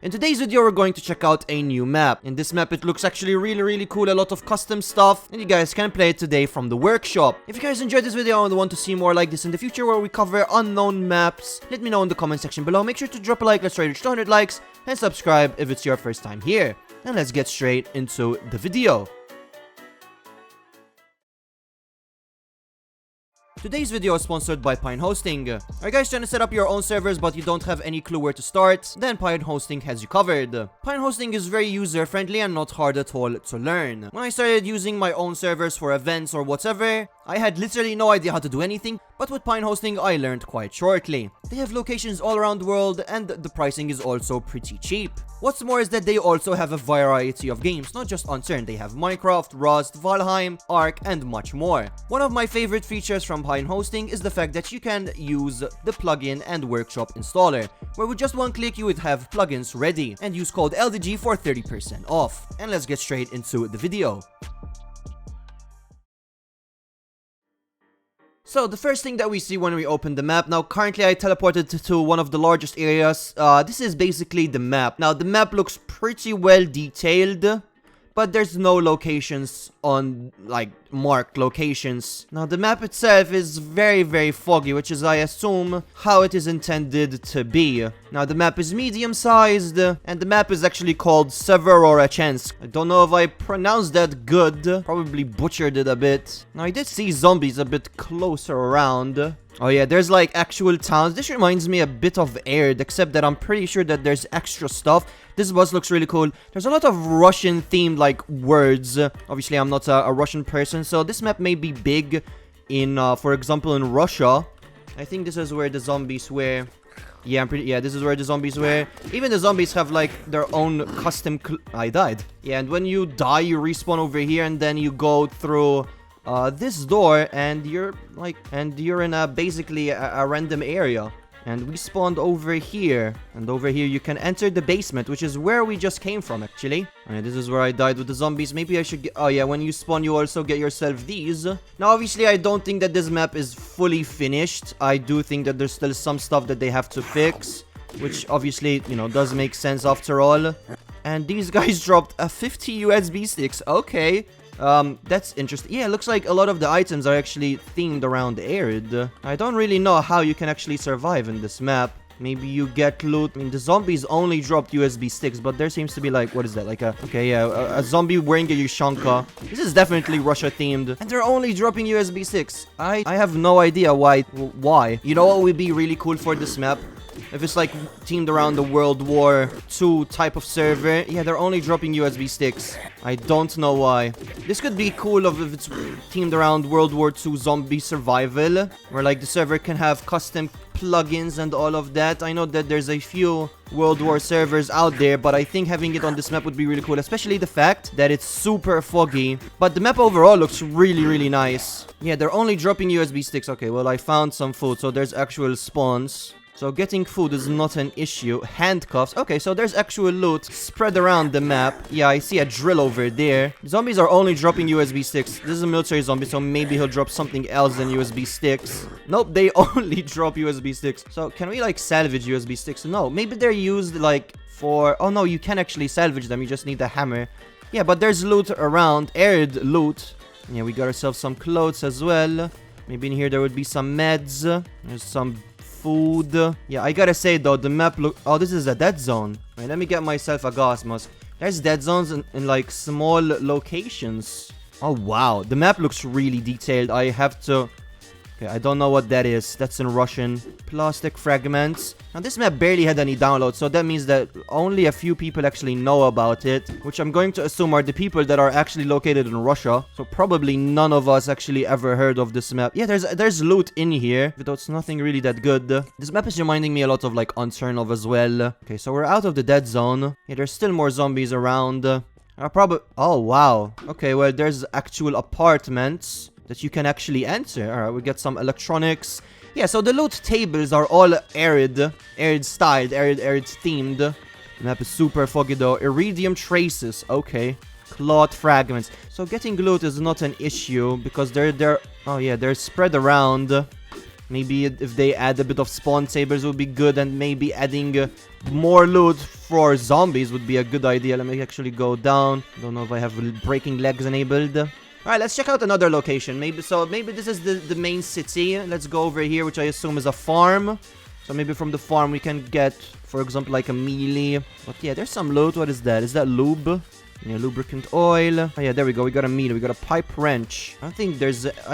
In today's video, we're going to check out a new map. In this map, it looks actually really cool, a lot of custom stuff, and you guys can play it today from the workshop. If you guys enjoyed this video and want to see more like this in the future where we cover unknown maps, let me know in the comment section below. Make sure to drop a like, let's try to reach 200 likes, and subscribe if it's your first time here. And let's get straight into the video. Today's video is sponsored by Pine Hosting. Are you guys trying to set up your own servers but you don't have any clue where to start? Then Pine Hosting has you covered. Pine Hosting is very user-friendly and not hard at all to learn. When I started using my own servers for events or whatever, I had literally no idea how to do anything, but with Pine Hosting I learned quite shortly. They have locations all around the world and the pricing is also pretty cheap. What's more is that they also have a variety of games, not just Unturned. They have Minecraft, Rust, Valheim, Ark, and much more. One of my favorite features from Pine Hosting is the fact that you can use the plugin and workshop installer, where with just one click you would have plugins ready, and use code LDG for 30% off. And let's get straight into the video. So, the first thing that we see when we open the map, now currently I teleported to one of the largest areas. This is basically the map. Now, the map looks pretty well detailed, but there's no locations on, like, marked locations. Now, the map itself is very foggy, which is, I assume, how it is intended to be. Now, the map is medium-sized, and the map is actually called Severorechensk. I don't know if I pronounced that good. Probably butchered it a bit. Now, I did see zombies a bit closer around. Oh yeah, there's like actual towns. This reminds me a bit of Aired, except that I'm pretty sure that there's extra stuff. This bus looks really cool. There's a lot of Russian themed like words. Obviously, I'm not a Russian person, so this map may be big in, for example, in Russia. I think this is where the zombies were. Yeah, this is where the zombies were. Even the zombies have like their own custom I died. Yeah, and when you die, you respawn over here, and then you go through this door, and you're in a basically a random area. And we spawned over here, and over here you can enter the basement, which is where we just came from, actually. Alright, this is where I died with the zombies. Maybe I should get... Oh yeah, when you spawn, you also get yourself these. Now, obviously, I don't think that this map is fully finished. I do think that there's still some stuff that they have to fix, which obviously, you know, does make sense after all. And these guys dropped a 50 USB sticks. Okay. That's interesting. Yeah, it looks like a lot of the items are actually themed around Aired. I don't really know how you can actually survive in this map. Maybe you get loot. I mean, the zombies only dropped USB sticks, but there seems to be like, what is that? Like a zombie wearing a Yushanka. This is definitely Russia themed. And they're only dropping USB sticks. I have no idea why. You know what would be really cool for this map? If it's like themed around the World War II type of server. Yeah, they're only dropping USB sticks. I don't know why. This could be cool if it's themed around World War II zombie survival, where like the server can have custom plugins and all of that. I know that there's a few World War servers out there, but I think having it on this map would be really cool, especially the fact that it's super foggy. But the map overall looks really nice. Yeah, they're only dropping USB sticks. Okay, well, I found some food, so there's actual spawns. So getting food is not an issue. Handcuffs. Okay, so there's actual loot spread around the map. Yeah, I see a drill over there. Zombies are only dropping USB sticks. This is a military zombie, so maybe he'll drop something else than USB sticks. Nope, they only drop USB sticks. So can we like salvage USB sticks? No, maybe they're used like for... Oh no, you can actually salvage them. You just need a hammer. Yeah, but there's loot around. Aired loot. Yeah, we got ourselves some clothes as well. Maybe in here there would be some meds. There's some... food. Yeah, I gotta say though, the map look... Oh, this is a dead zone. Wait, let me get myself a gas mask. There's dead zones in like small locations. Oh wow, the map looks really detailed. I have to... Okay, I don't know what that is. That's in Russian. Plastic fragments. Now, this map barely had any downloads, so that means that only a few people actually know about it, which I'm going to assume are the people that are actually located in Russia. So probably none of us actually ever heard of this map. Yeah, there's loot in here, but it's nothing really that good. This map is reminding me a lot of like Unturned as well. Okay, so we're out of the dead zone. Yeah, there's still more zombies around. Oh wow. Okay, well, there's actual apartments that you can actually enter. Alright, we get some electronics. Yeah, so the loot tables are all Aired styled, Aired themed. The map is super foggy though. Iridium traces, okay. Cloth fragments. So getting loot is not an issue because they're oh yeah, they're spread around. Maybe if they add a bit of spawn tables would be good, and maybe adding more loot for zombies would be a good idea. Let me actually go down. Don't know if I have breaking legs enabled. Alright, let's check out another location. Maybe this is the main city. Let's go over here, which I assume is a farm. So maybe from the farm we can get, for example, like a melee. But yeah, there's some loot. What is that? Is that lube? Yeah, lubricant oil. Oh yeah, there we go. We got a melee. We got a pipe wrench. I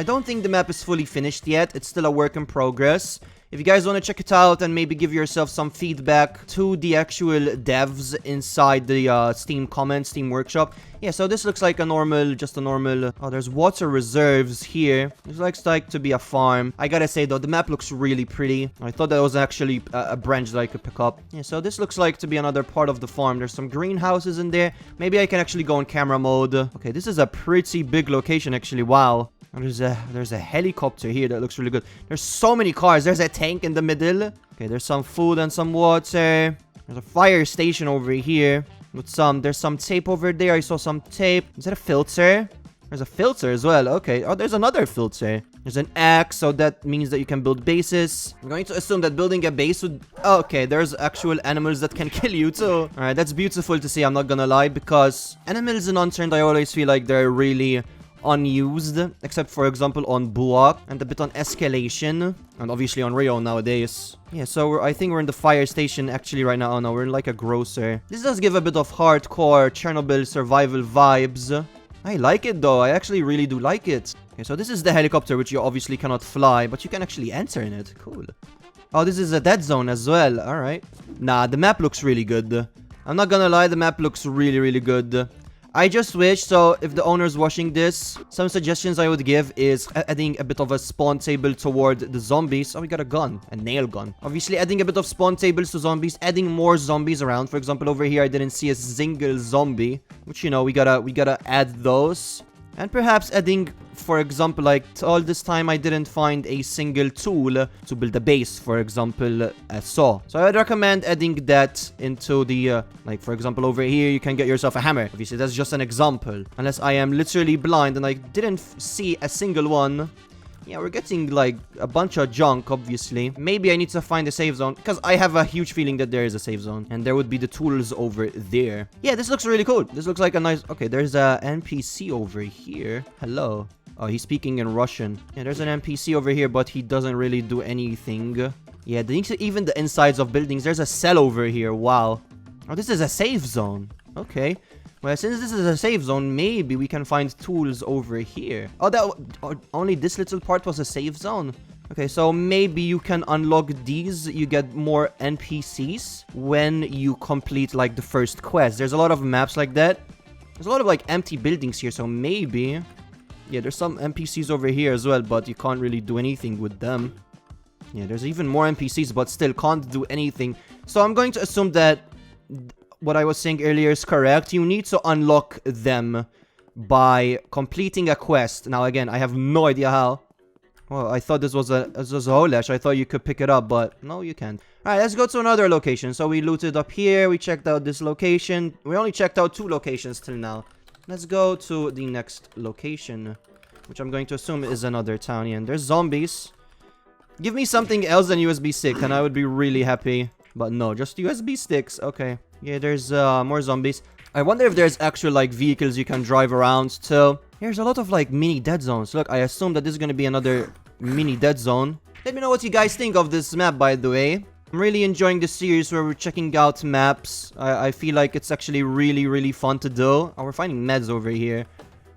don't think the map is fully finished yet. It's still a work in progress. If you guys want to check it out and maybe give yourself some feedback to the actual devs inside the Steam comments, Steam Workshop. Yeah, so this looks like just a normal... Oh, there's water reserves here. This looks like to be a farm. I gotta say though, the map looks really pretty. I thought that was actually a branch that I could pick up. Yeah, so this looks like to be another part of the farm. There's some greenhouses in there. Maybe I can actually go in camera mode. Okay, this is a pretty big location actually. Wow. There's a helicopter here that looks really good. There's so many cars. There's a tank in the middle. Okay, there's some food and some water. There's a fire station over here with there's some tape over there. I saw some tape. Is that a filter? There's a filter as well. Okay. Oh, there's another filter. There's an axe, so that means that you can build bases. I'm going to assume that building a base would... Oh, okay, there's actual animals that can kill you too. Alright, that's beautiful to see, I'm not gonna lie, because animals in Unturned, I always feel like they're really unused, except for example on Buak and a bit on Escalation, and obviously on Rio nowadays. Yeah, so I think we're in the fire station actually right now. Oh no, we're in like a grocer. This does give a bit of hardcore Chernobyl survival vibes. I like it though, I actually really do like it. Okay, so this is the helicopter, which you obviously cannot fly, but you can actually enter in it. Cool. Oh, this is a dead zone as well. Alright. Nah, the map looks really good. I'm not gonna lie, the map looks really, really good. I just wish, so if the owner's watching this, some suggestions I would give is adding a bit of a spawn table toward the zombies. Oh, we got a gun, a nail gun. Obviously, adding a bit of spawn tables to zombies, adding more zombies around. For example, over here, I didn't see a single zombie, which, you know, we gotta add those. And perhaps adding, for example, like all this time I didn't find a single tool to build a base, for example, a saw. So I would recommend adding that into the, like for example over here you can get yourself a hammer. Obviously that's just an example. Unless I am literally blind and I didn't see a single one. Yeah, we're getting like a bunch of junk, obviously. Maybe I need to find a safe zone, because I have a huge feeling that there is a safe zone. And there would be the tools over there. Yeah, this looks really cool. This looks like a nice... Okay, there's a NPC over here. Hello. Oh, he's speaking in Russian. Yeah, there's an NPC over here, but he doesn't really do anything. Yeah, even the insides of buildings. There's a cell over here. Wow. Oh, this is a safe zone. Okay. Well, since this is a safe zone, maybe we can find tools over here. Oh, only this little part was a safe zone. Okay, so maybe you can unlock these. You get more NPCs when you complete, like, the first quest. There's a lot of maps like that. There's a lot of, like, empty buildings here, so maybe... Yeah, there's some NPCs over here as well, but you can't really do anything with them. Yeah, there's even more NPCs, but still can't do anything. So I'm going to assume that... what I was saying earlier is correct. You need to unlock them by completing a quest. Now, again, I have no idea how. Well, I thought this was a Holesh. I thought you could pick it up, but no, you can't. Alright, let's go to another location. So we looted up here. We checked out this location. We only checked out 2 locations till now. Let's go to the next location, which I'm going to assume is another town. Yeah, and there's zombies. Give me something else than USB stick, and I would be really happy. But no, just USB sticks. Okay. Yeah, there's more zombies. I wonder if there's actual, like, vehicles you can drive around to. There's a lot of, like, mini dead zones. Look, I assume that this is gonna be another mini dead zone. Let me know what you guys think of this map, by the way. I'm really enjoying this series where we're checking out maps. I feel like it's actually really, really fun to do. Oh, we're finding meds over here.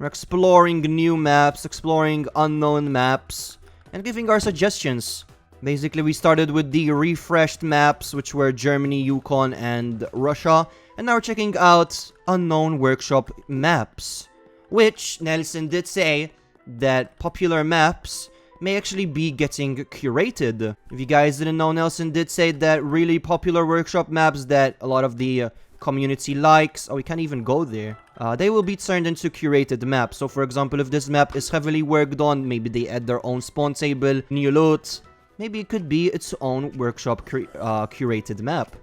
We're exploring new maps, exploring unknown maps, and giving our suggestions. Basically, we started with the refreshed maps, which were Germany, Yukon, and Russia. And now we're checking out unknown workshop maps. Which, Nelson did say that popular maps may actually be getting curated. If you guys didn't know, Nelson did say that really popular workshop maps that a lot of the community likes, oh, we can't even go there, they will be turned into curated maps. So, for example, if this map is heavily worked on, maybe they add their own spawn table, new loot. Maybe it could be its own workshop curated map.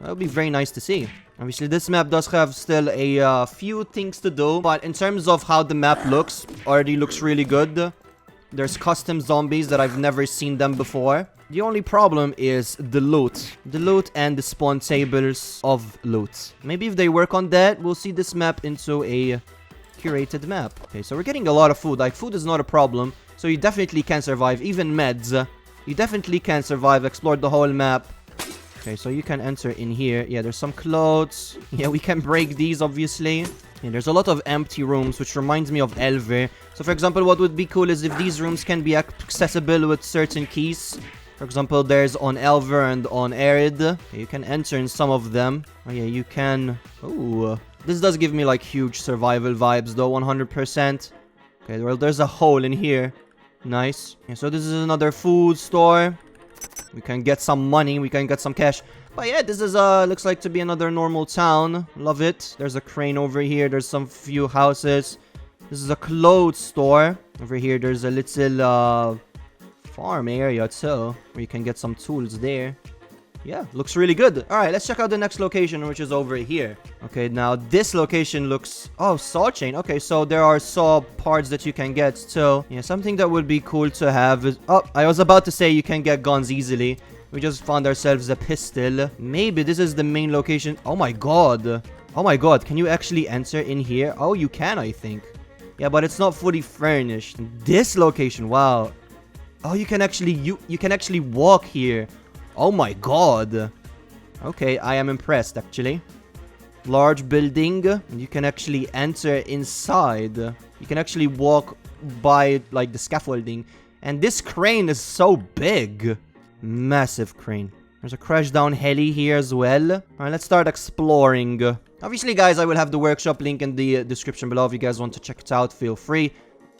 That would be very nice to see. Obviously, this map does have still a few things to do, but in terms of how the map looks, already looks really good. There's custom zombies that I've never seen them before. The only problem is the loot. The loot and the spawn tables of loot. Maybe if they work on that, we'll see this map into a curated map. Okay, so we're getting a lot of food. Like, food is not a problem. So you definitely can survive. Even meds. You definitely can survive. Explore the whole map. Okay, so you can enter in here. Yeah, there's some clothes. Yeah, we can break these, obviously. Yeah, there's a lot of empty rooms, which reminds me of Elver. So, for example, what would be cool is if these rooms can be accessible with certain keys. For example, there's on Elver and on Arid. Okay, you can enter in some of them. Oh, yeah, you can... Ooh. This does give me, like, huge survival vibes, though, 100%. Okay, well, there's a hole in here. Nice. Yeah, so this is another food store. We can get some money. We can get some cash. But yeah, this is, looks like to be another normal town. Love it. There's a crane over here. There's some few houses. This is a clothes store. Over here, there's a little, farm area, too. Where you can get some tools there. Yeah, looks really good. Alright, let's check out the next location, which is over here. Okay, now this location looks... Oh, saw chain. Okay, so there are saw parts that you can get, too. Yeah, something that would be cool to have is... Oh, I was about to say you can get guns easily. We just found ourselves a pistol. Maybe this is the main location. Oh my god. Oh my god, can you actually enter in here? Oh, you can, I think. Yeah, but it's not fully furnished. This location, wow. Oh, you can actually... You can actually walk here. Oh my god. Okay, I am impressed, actually. Large building. You can actually enter inside. You can actually walk by, like, the scaffolding. And this crane is so big. Massive crane. There's a crash down heli here as well. Alright, let's start exploring. Obviously, guys, I will have the workshop link in the description below. If you guys want to check it out, feel free.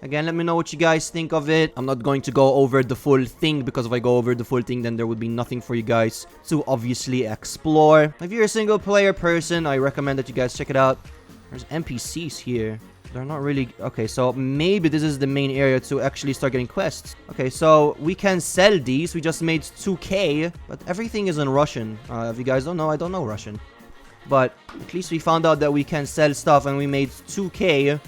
Again, let me know what you guys think of it. I'm not going to go over the full thing, because if I go over the full thing, then there would be nothing for you guys to obviously explore. If you're a single player person, I recommend that you guys check it out. There's NPCs here. They're not really... Okay, so maybe this is the main area to actually start getting quests. Okay, so we can sell these. We just made 2k, but everything is in Russian. If you guys don't know, I don't know Russian. But at least we found out that we can sell stuff, and we made 2k.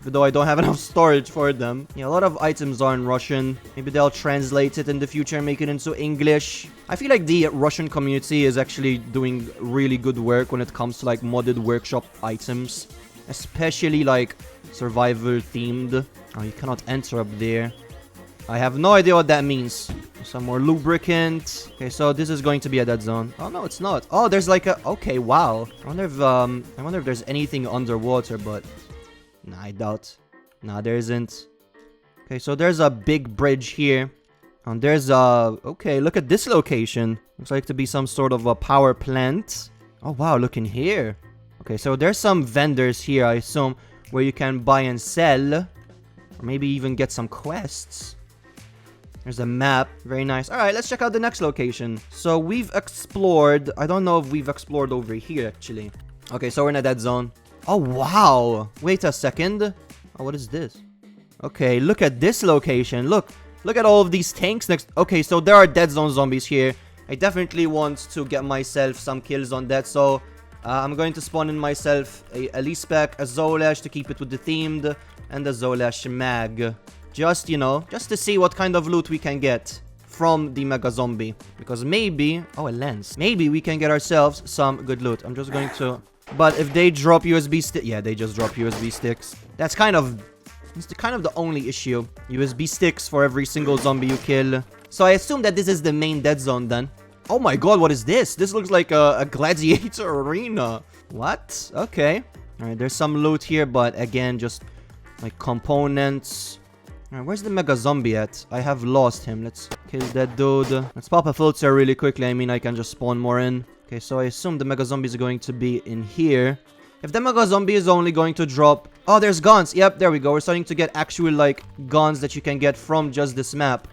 Even though I don't have enough storage for them. Yeah, a lot of items are in Russian. Maybe they'll translate it in the future and make it into English. I feel like the Russian community is actually doing really good work when it comes to, like, modded workshop items. Especially, like, survival themed. Oh, you cannot enter up there. I have no idea what that means. Some more lubricant. Okay, so this is going to be a dead zone. Oh, no, it's not. Oh, there's like a... Okay, wow. I wonder if there's anything underwater, but... Nah, I doubt. Nah, there isn't. Okay, so there's a big bridge here. And there's a... Okay, look at this location. Looks like to be some sort of a power plant. Oh, wow, look in here. Okay, so there's some vendors here, I assume, where you can buy and sell. Or maybe even get some quests. There's a map. Very nice. Alright, let's check out the next location. So we've explored... I don't know if we've explored over here, actually. Okay, so we're in a dead zone. Oh, wow. Wait a second. Oh, what is this? Okay, look at this location. Look at all of these tanks next. Okay, so there are dead zone zombies here. I definitely want to get myself some kills on that. So, I'm going to spawn in myself a Lispec, a Zolash to keep it with the themed, and a Zolash mag. Just, you know, just to see what kind of loot we can get from the Mega Zombie. Because maybe... Oh, a lens. Maybe we can get ourselves some good loot. I'm just going to... But if they drop USB sticks... Yeah, they just drop USB sticks. That's kind of... It's kind of the only issue. USB sticks for every single zombie you kill. So I assume that this is the main dead zone then. Oh my god, what is this? This looks like a gladiator arena. What? Okay. Alright, there's some loot here, but again, just like components. Alright, where's the Mega Zombie at? I have lost him. Let's kill that dude. Let's pop a filter really quickly. I mean, I can just spawn more in. Okay, so I assume the Mega Zombie is going to be in here. If the Mega Zombie is only going to drop... Oh, there's guns. Yep, there we go. We're starting to get actual, like, guns that you can get from just this map.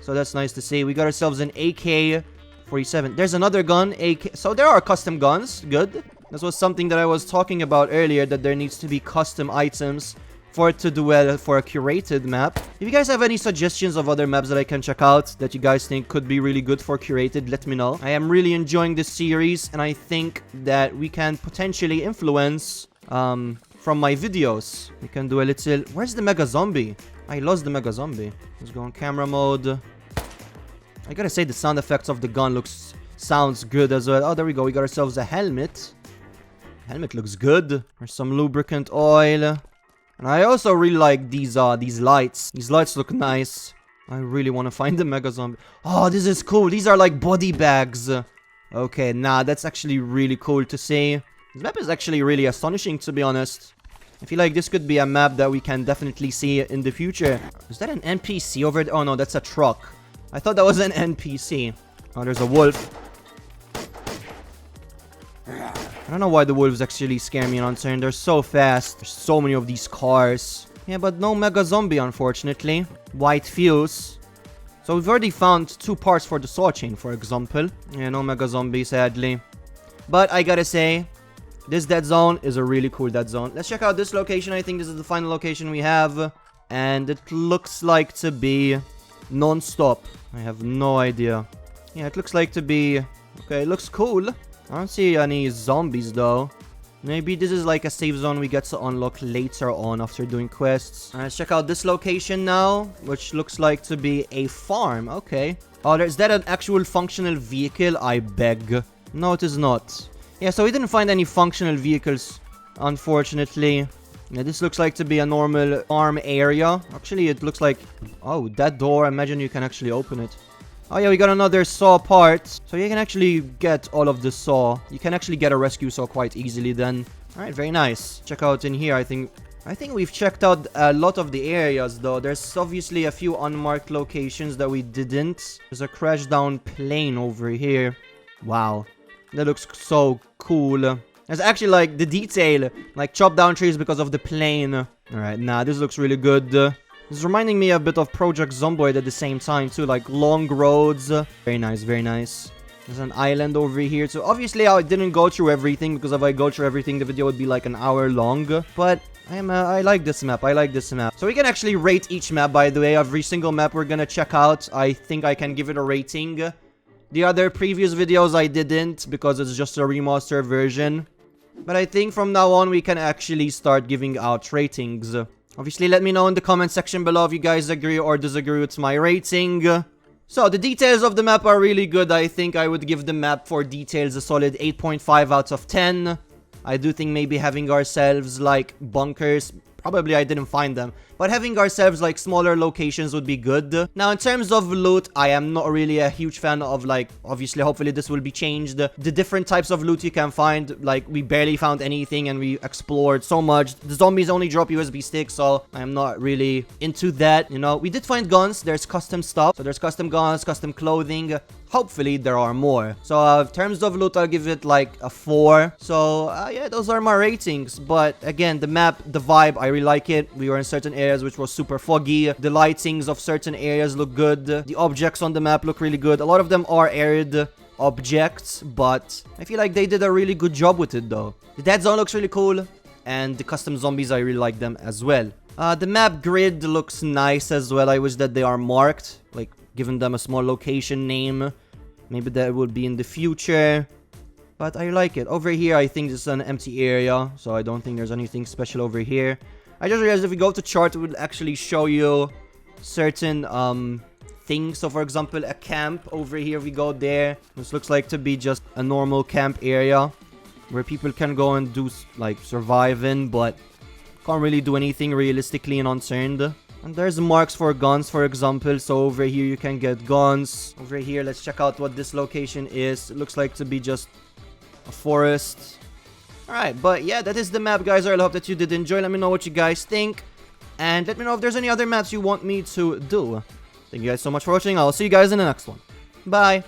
So that's nice to see. We got ourselves an AK-47. There's another gun, AK... So there are custom guns. Good. This was something that I was talking about earlier, that there needs to be custom items for it to do well for a curated map. If you guys have any suggestions of other maps that I can check out that you guys think could be really good for curated, let me know. I am really enjoying this series, and I think that we can potentially influence from my videos. We can do a little... Where's the Mega Zombie? I lost the Mega Zombie. Let's go on camera mode. I gotta say the sound effects of the gun sounds good as well. Oh, there we go. We got ourselves a helmet. Helmet looks good. There's some lubricant oil. And I also really like these lights. These lights look nice. I really want to find the Mega Zombie. Oh, this is cool. These are like body bags. Okay, nah, that's actually really cool to see. This map is actually really astonishing, to be honest. I feel like this could be a map that we can definitely see in the future. Is that an NPC over there? Oh, no, that's a truck. I thought that was an NPC. Oh, there's a wolf. I don't know why the wolves actually scare me in Unturned. They're so fast. There's so many of these cars. Yeah, but no Mega Zombie, unfortunately. White fuse. So we've already found 2 parts for the saw chain, for example. Yeah, no Mega Zombie, sadly. But I gotta say, this dead zone is a really cool dead zone. Let's check out this location. I think this is the final location we have. And it looks like to be non-stop. I have no idea. Yeah, it looks like to be... Okay, it looks cool. I don't see any zombies though. Maybe this is like a save zone we get to unlock later on after doing quests. Let's check out this location now, which looks like to be a farm. Okay. Oh, is that an actual functional vehicle? I beg. No, it is not. Yeah, so we didn't find any functional vehicles, unfortunately. Yeah, this looks like to be a normal farm area. Actually, it looks like... Oh, that door, imagine you can actually open it. Oh yeah, we got another saw part. So you can actually get all of the saw. You can actually get a rescue saw quite easily then. Alright, very nice. Check out in here, I think we've checked out a lot of the areas though. There's obviously a few unmarked locations that we didn't. There's a crashed down plane over here. Wow. That looks so cool. There's actually like the detail. Like chopped down trees because of the plane. Alright, nah, this looks really good. It's reminding me a bit of Project Zomboid at the same time too, like long roads. Very nice, very nice. There's an island over here too. Obviously, I didn't go through everything because if I go through everything, the video would be like an hour long. But I like this map. I like this map. So we can actually rate each map, by the way. Every single map we're gonna check out, I think I can give it a rating. The other previous videos I didn't because it's just a remaster version. But I think from now on we can actually start giving out ratings. Obviously, let me know in the comment section below if you guys agree or disagree with my rating. So, the details of the map are really good. I think I would give the map for details a solid 8.5 out of 10. I do think maybe having ourselves, like, bunkers... Probably I didn't find them. But having ourselves, like, smaller locations would be good. Now, in terms of loot, I am not really a huge fan of, like... Obviously, hopefully this will be changed. The different types of loot you can find. Like, we barely found anything and we explored so much. The zombies only drop USB sticks, so I am not really into that, you know. We did find guns. There's custom stuff. So, there's custom guns, custom clothing. Hopefully, there are more. So, in terms of loot, I'll give it, like, a 4. So, yeah, those are my ratings. But, again, the map, the vibe, I really like it. We were in certain areas which was super foggy. The lightings of certain areas look good. The objects on the map look really good. A lot of them are arid objects, but I feel like they did a really good job with it, though. The dead zone looks really cool. And the custom zombies, I really like them as well. The map grid looks nice as well. I wish that they are marked, like, giving them a small location name. Maybe that will be in the future. But I like it. Over here, I think this is an empty area. So I don't think there's anything special over here. I just realized if we go to chart, it will actually show you certain things. So for example, a camp over here. We go there. This looks like to be just a normal camp area where people can go and do, like, survive in. But can't really do anything realistically in Unturned. And there's marks for guns, for example. So over here, you can get guns. Over here, let's check out what this location is. It looks like to be just a forest. Alright, but yeah, that is the map, guys. I hope that you did enjoy. Let me know what you guys think. And let me know if there's any other maps you want me to do. Thank you guys so much for watching. I'll see you guys in the next one. Bye.